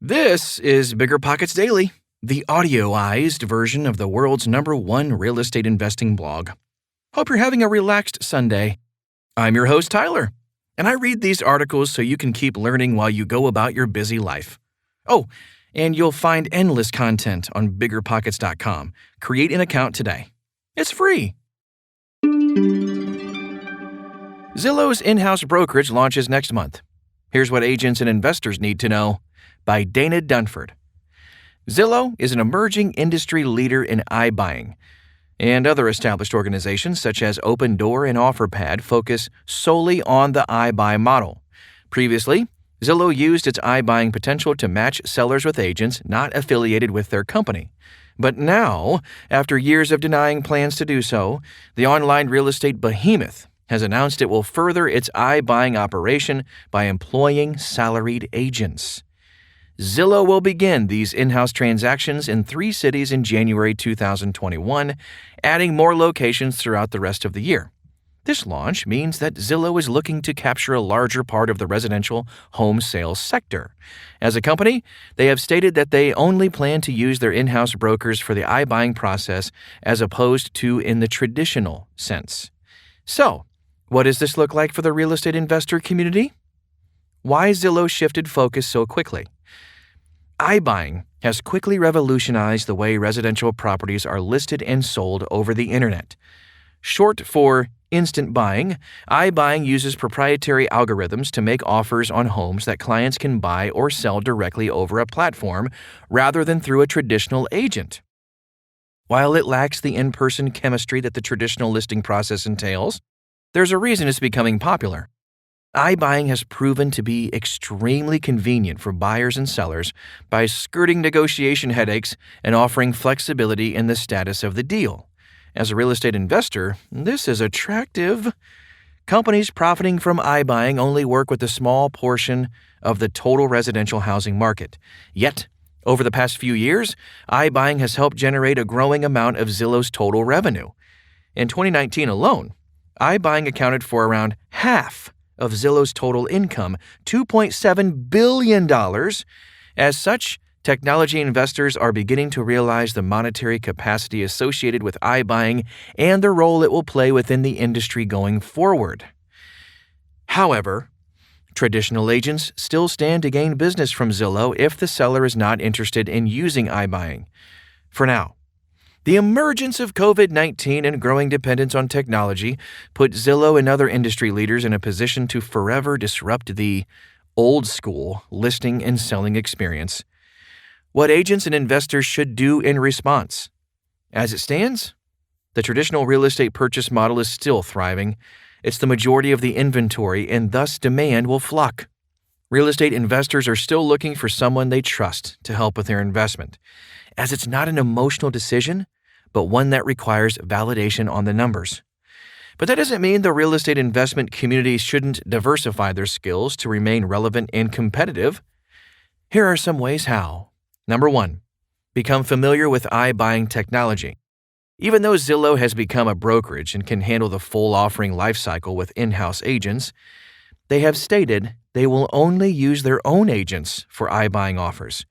This is BiggerPockets Daily, the audioized version of the world's #1 real estate investing blog. Hope you're having a relaxed Sunday. I'm your host, Tyler, and I read these articles so you can keep learning while you go about your busy life. Oh, and you'll find endless content on BiggerPockets.com. Create an account today. It's free. Zillow's in-house brokerage launches next month. Here's what agents and investors need to know. By Dana Dunford. Zillow is an emerging industry leader in iBuying, and other established organizations such as Open Door and OfferPad focus solely on the iBuy model. Previously, Zillow used its iBuying potential to match sellers with agents not affiliated with their company. But now, after years of denying plans to do so, the online real estate behemoth has announced it will further its iBuying operation by employing salaried agents. Zillow will begin these in-house transactions in 3 cities in January 2021, adding more locations throughout the rest of the year. This launch means that Zillow is looking to capture a larger part of the residential home sales sector. As a company, they have stated that they only plan to use their in-house brokers for the iBuying process as opposed to in the traditional sense. So, what does this look like for the real estate investor community? Why Zillow shifted focus so quickly? iBuying has quickly revolutionized the way residential properties are listed and sold over the internet. Short for instant buying, iBuying uses proprietary algorithms to make offers on homes that clients can buy or sell directly over a platform rather than through a traditional agent. While it lacks the in-person chemistry that the traditional listing process entails, there's a reason it's becoming popular. iBuying has proven to be extremely convenient for buyers and sellers by skirting negotiation headaches and offering flexibility in the status of the deal. As a real estate investor, this is attractive. Companies profiting from iBuying only work with a small portion of the total residential housing market. Yet, over the past few years, iBuying has helped generate a growing amount of Zillow's total revenue. In 2019 alone, iBuying accounted for around half of Zillow's total income, $2.7 billion. As such, technology investors are beginning to realize the monetary capacity associated with iBuying and the role it will play within the industry going forward. However, traditional agents still stand to gain business from Zillow if the seller is not interested in using iBuying. For now, the emergence of COVID-19 and growing dependence on technology put Zillow and other industry leaders in a position to forever disrupt the old-school listing and selling experience. What agents and investors should do in response? As it stands, the traditional real estate purchase model is still thriving. It's the majority of the inventory, and thus demand will flock. Real estate investors are still looking for someone they trust to help with their investment, as it's not an emotional decision, but one that requires validation on the numbers. But that doesn't mean the real estate investment community shouldn't diversify their skills to remain relevant and competitive. Here are some ways how. Number 1, become familiar with iBuying technology. Even though Zillow has become a brokerage and can handle the full offering lifecycle with in-house agents, they have stated they will only use their own agents for iBuying offers.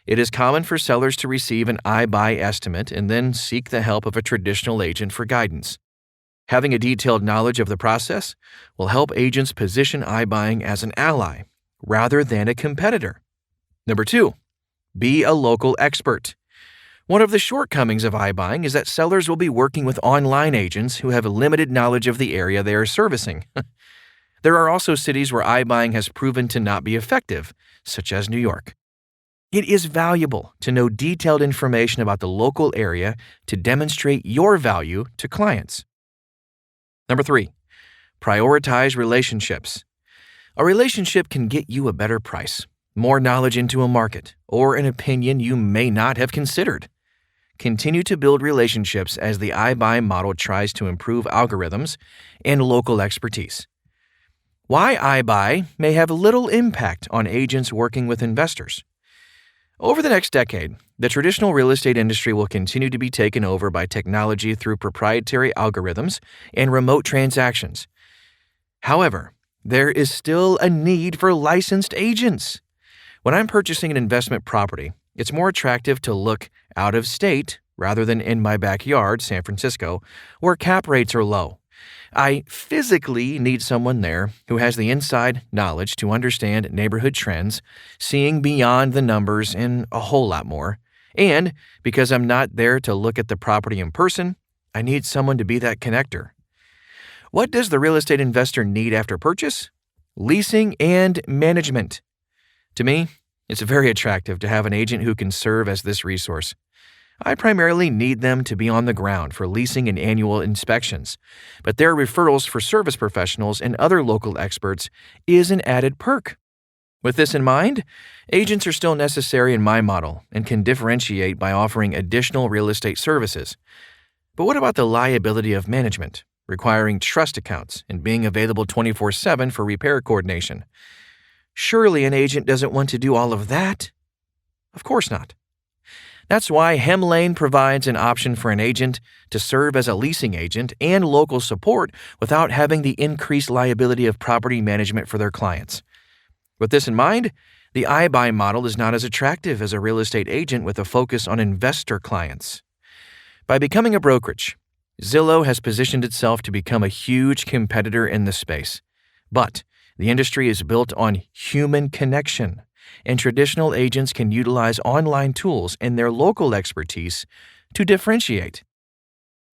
It is common for sellers to receive an iBuy estimate and then seek the help of a traditional agent for guidance. Having a detailed knowledge of the process will help agents position iBuying as an ally rather than a competitor. Number 2, be a local expert. One of the shortcomings of iBuying is that sellers will be working with online agents who have a limited knowledge of the area they are servicing. There are also cities where iBuying has proven to not be effective, such as New York. It is valuable to know detailed information about the local area to demonstrate your value to clients. Number 3, prioritize relationships. A relationship can get you a better price, more knowledge into a market, or an opinion you may not have considered. Continue to build relationships as the iBuy model tries to improve algorithms and local expertise. Why iBuy may have little impact on agents working with investors. Over the next decade, the traditional real estate industry will continue to be taken over by technology through proprietary algorithms and remote transactions. However, there is still a need for licensed agents. When I'm purchasing an investment property, it's more attractive to look out of state rather than in my backyard, San Francisco, where cap rates are low. I physically need someone there who has the inside knowledge to understand neighborhood trends, seeing beyond the numbers, and a whole lot more. And because I'm not there to look at the property in person, I need someone to be that connector. What does the real estate investor need after purchase? Leasing and management. To me, it's very attractive to have an agent who can serve as this resource. I primarily need them to be on the ground for leasing and annual inspections, but their referrals for service professionals and other local experts is an added perk. With this in mind, agents are still necessary in my model and can differentiate by offering additional real estate services. But what about the liability of management, requiring trust accounts and being available 24/7 for repair coordination? Surely an agent doesn't want to do all of that? Of course not. That's why Hemlane provides an option for an agent to serve as a leasing agent and local support without having the increased liability of property management for their clients. With this in mind, the iBuying model is not as attractive as a real estate agent with a focus on investor clients. By becoming a brokerage, Zillow has positioned itself to become a huge competitor in the space. But the industry is built on human connection, and traditional agents can utilize online tools and their local expertise to differentiate.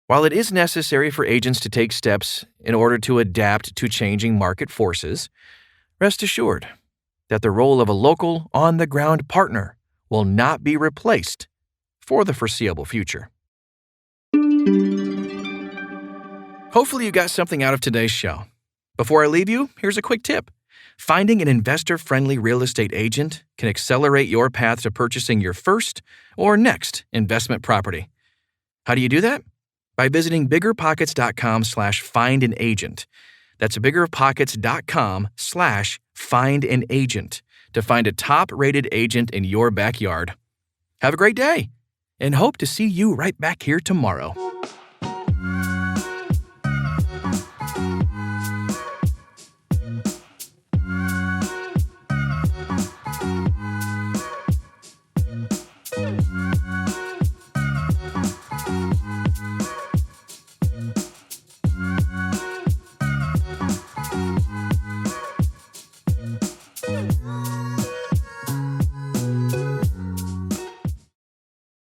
While it is necessary for agents to take steps in order to adapt to changing market forces, rest assured that the role of a local, on-the-ground partner will not be replaced for the foreseeable future. Hopefully you got something out of today's show. Before I leave you, here's a quick tip. Finding an investor-friendly real estate agent can accelerate your path to purchasing your first or next investment property. How do you do that? By visiting BiggerPockets.com/find-an-agent. That's BiggerPockets.com/find-an-agent to find a top-rated agent in your backyard. Have a great day, and hope to see you right back here tomorrow.